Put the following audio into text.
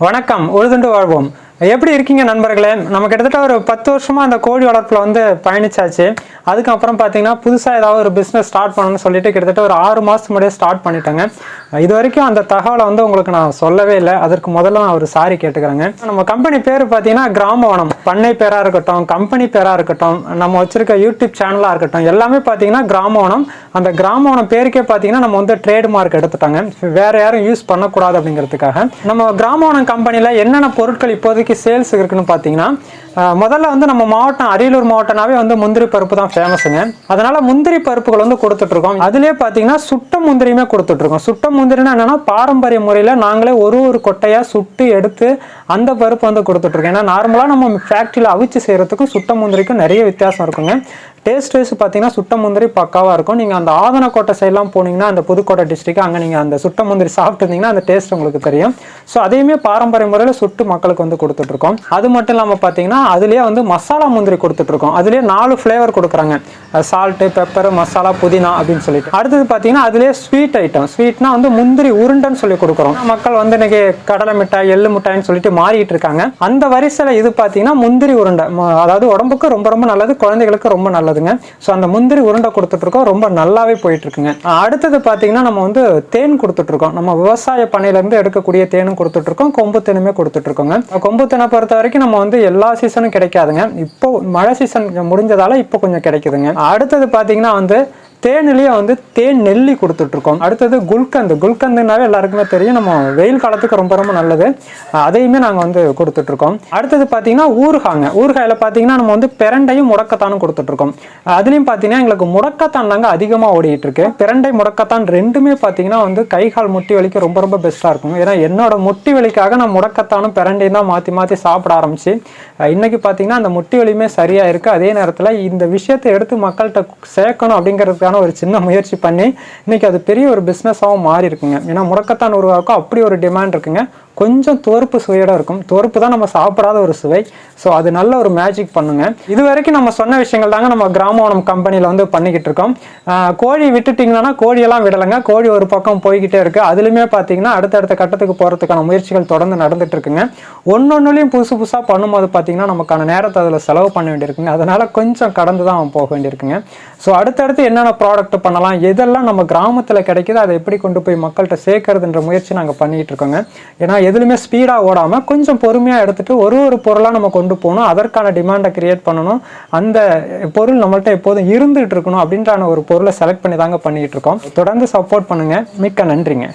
வணக்கம். உழுதுண்டு வாழ்வோம். எப்படி இருக்கீங்க நண்பர்களே? நம்ம கிட்டத்தட்ட ஒரு 10 வருஷமா அந்த கோழி வளர்ப்புல பயணிச்சாச்சு. அதுக்கப்புறம் பார்த்தீங்கன்னா, புதுசா ஏதாவது ஒரு பிசினஸ் ஸ்டார்ட் பண்ணணும்னு சொல்லிட்டு கிட்டத்தட்ட ஒரு 6 மாசத்துக்கு முன்னாடியே ஸ்டார்ட் பண்ணிட்டேங்க. இதுவரைக்கும் அந்த தகவலை உங்களுக்கு நான் சொல்லவே இல்ல. அதற்கு முதல்ல நான் ஒரு சாரி கேட்டுக்கிறேங்க. நம்ம கம்பெனி பேரு பார்த்தீங்கன்னா, கிராமவனம். பண்ணை பேரா இருக்கட்டும், கம்பெனி பேரா இருக்கட்டும், நம்ம வச்சிருக்க யூடியூப் சேனலா இருக்கட்டும், எல்லாமே பார்த்தீங்கன்னா கிராமவனம். அந்த கிராமவனம் பேருக்கே பார்த்தீங்கன்னா, நம்ம ட்ரேட் மார்க் எடுத்துட்டாங்க. வேற யாரும் யூஸ் பண்ணக்கூடாது அப்படிங்கிறதுக்காக. நம்ம கிராமவனம் கம்பெனில என்னென்ன பொருட்கள் இப்போதைக்கு சேல்ஸ் இருக்குன்னு பார்த்தீங்கன்னா, முதல்ல நம்ம மாவட்டம் அரியலூர் மாவட்டம்னாவே முந்திரி பருப்பு தான் ஃபேமஸுங்க. அதனால முந்திரி பருப்புகள் கொடுத்துட்டு இருக்கோம். அதுலயே பார்த்தீங்கன்னா சுட்ட முந்திரியுமே கொடுத்துட்டு இருக்கோம். சுட்ட முந்திரினா என்னன்னா, பாரம்பரிய முறையில் நாங்களே ஒரு கொட்டையா சுட்டு எடுத்து அந்த பருப்பு கொடுத்துட்டு இருக்கோம். ஏன்னா நார்மலா நம்ம ஃபேக்டரியில் அவிச்சு செய்யறதுக்கும் சுட்ட முந்திரிக்கும் நிறைய வித்தியாசம் இருக்குங்க. டேஸ்ட் வைஸ் பார்த்தீங்கன்னா சுட்ட முந்திரி பக்காவாக இருக்கும். நீங்கள் அந்த ஆதனக்கோட்டை சைட்லாம் போனீங்கன்னா, அந்த புதுக்கோட்டை டிஸ்ட்ரிக்ட் அங்கே நீங்கள் அந்த சுட்ட முந்திரி சாப்பிட்டுருந்தீங்கன்னா அந்த டேஸ்ட் உங்களுக்கு தெரியும். ஸோ அதையுமே பாரம்பரிய முறையில் சுட்டு மக்களுக்கு கொடுத்துட்ருக்கோம். அது மட்டும் இல்லாமல் பார்த்தீங்கன்னா, அதுலேயே மசாலா முந்திரி கொடுத்துட்ருக்கோம். அதுலேயே 4 ஃப்ளேவர் கொடுக்குறாங்க. சால்ட்டு, பெப்பர், மசாலா, புதினா அப்படின்னு சொல்லிட்டு. அடுத்தது பார்த்தீங்கன்னா, அதுலேயே ஸ்வீட் ஐட்டம். ஸ்வீட்னா முந்திரி உருண்டைன்னு சொல்லி கொடுக்குறோம். மக்கள் இன்னைக்கு கடலை மிட்டாய், எள்ளு மிட்டாய்ன்னு சொல்லிட்டு மாறிட்டு இருக்காங்க. அந்த வரிசையில் இது பார்த்தீங்கன்னா முந்திரி உருண்டை. அதாவது உடம்புக்கு ரொம்ப ரொம்ப நல்லது, குழந்தைகளுக்கு ரொம்ப நல்லது. சோ அந்த முந்திரி உருண்டை கொடுத்துட்டு இருக்கோம். ரொம்ப நல்லாவே போயிட்டு இருக்குங்க. அடுத்தது பாத்தீங்கன்னா, நம்ம தேன் கொடுத்துட்டு இருக்கோம். நம்ம விவசாய பண்ணையில இருந்து எடுக்கக்கூடிய தேனும் கொடுத்துட்டு இருக்கோம், கொம்பு தேனுமே கொடுத்துட்டு இருக்கோங்க. கொம்பு தேனை பொறுத்த வரைக்கும் நம்ம எல்லா சீசனும் கிடைக்காதுங்க. இப்போ மழை சீசன் முடிஞ்சதால இப்போ கொஞ்சம் கிடைக்குதுங்க. அடுத்தது பாத்தீங்கன்னா தேனிலேயே தேன் நெல்லி கொடுத்துட்டு இருக்கோம். அடுத்தது குல்கந்துனாவே எல்லாருக்குமே தெரியும். நம்ம வெயில் காலத்துக்கு ரொம்ப ரொம்ப நல்லது. அதையுமே நாங்க கொடுத்துட்டு இருக்கோம். அடுத்தது பாத்தீங்கன்னா ஊறுகாயில பாத்தீங்கன்னா நம்ம பிரண்டையும் முடக்கத்தானும் கொடுத்துட்டு இருக்கோம். அதுலயும் பாத்தீங்கன்னா எங்களுக்கு முடக்கத்தான் தாங்க அதிகமா ஓடிட்டு இருக்கு. பிரண்டை முடக்கத்தான் ரெண்டுமே பாத்தீங்கன்னா கை கால் முட்டி வலிக்கு ரொம்ப ரொம்ப பெஸ்டா இருக்கும். ஏன்னா என்னோட முட்டி வலிக்காக நான் முடக்கத்தானும் பிரண்டையும் தான் மாத்தி சாப்பிட ஆரம்பிச்சு இன்னைக்கு பாத்தீங்கன்னா அந்த முட்டி வலியுமே சரியா இருக்கு. அதே நேரத்துல இந்த விஷயத்தை எடுத்து மக்கள்கிட்ட சேர்க்கணும் அப்படிங்கிறதுக்கான ஒரு சின்ன முயற்சி பண்ணி இன்னைக்கு அது பெரிய ஒரு பிசினஸாவும் மாறி இருக்குங்க. ஏன்னா முடக்கத்தான் உருவாக்கும் அப்படி ஒரு டிமாண்ட் இருக்குங்க. கொஞ்சம் துவர்ப்பு சுவையோட இருக்கும். துவர்ப்பு தான் நம்ம சாப்பிடாத ஒரு சுவை. ஸோ அது நல்ல ஒரு மேஜிக் பண்ணுங்க. இது வரைக்கும் நம்ம சொன்ன விஷயங்கள் தாங்க நம்ம கிராமவனம் கம்பெனியில் பண்ணிக்கிட்டு இருக்கோம். கோழி விட்டுட்டீங்கன்னா கோழியெல்லாம் விடலைங்க. கோழி ஒரு பக்கம் போய்கிட்டே இருக்கு. அதுலயுமே பார்த்தீங்கன்னா அடுத்தடுத்த கட்டத்துக்கு போறதுக்கான முயற்சிகள் தொடர்ந்து நடந்துட்டு இருக்குங்க. ஒன்னொன்னுலையும் புதுசா பண்ணும்போது பார்த்தீங்கன்னா நமக்கான நேரத்தை அதில் செலவு பண்ண வேண்டியிருக்குங்க. அதனால கொஞ்சம் கடந்து தான் போக வேண்டியிருக்குங்க. ஸோ அடுத்தடுத்து என்னென்ன ப்ராடக்ட் பண்ணலாம், எதெல்லாம் நம்ம கிராமத்தில் கிடைக்குது, அதை எப்படி கொண்டு போய் மக்கள்கிட்ட சேர்க்கறதுன்ற முயற்சி நாங்கள் பண்ணிட்டு இருக்கோங்க. ஏன்னா எதுலையுமே ஸ்பீடாக ஓடாமல் கொஞ்சம் பொறுமையாக எடுத்துட்டு ஒரு பொருளாக நம்ம கொண்டு போகணும். அதற்கான டிமாண்டை கிரியேட் பண்ணணும். அந்த பொருள் நம்மள்ட்ட எப்போதும் இருந்துகிட்டு இருக்கணும் அப்படின்றான ஒரு பொருளை செலக்ட் பண்ணி தாங்க பண்ணிட்டு இருக்கோம். தொடர்ந்து சப்போர்ட் பண்ணுங்க. மிக்க நன்றிங்க.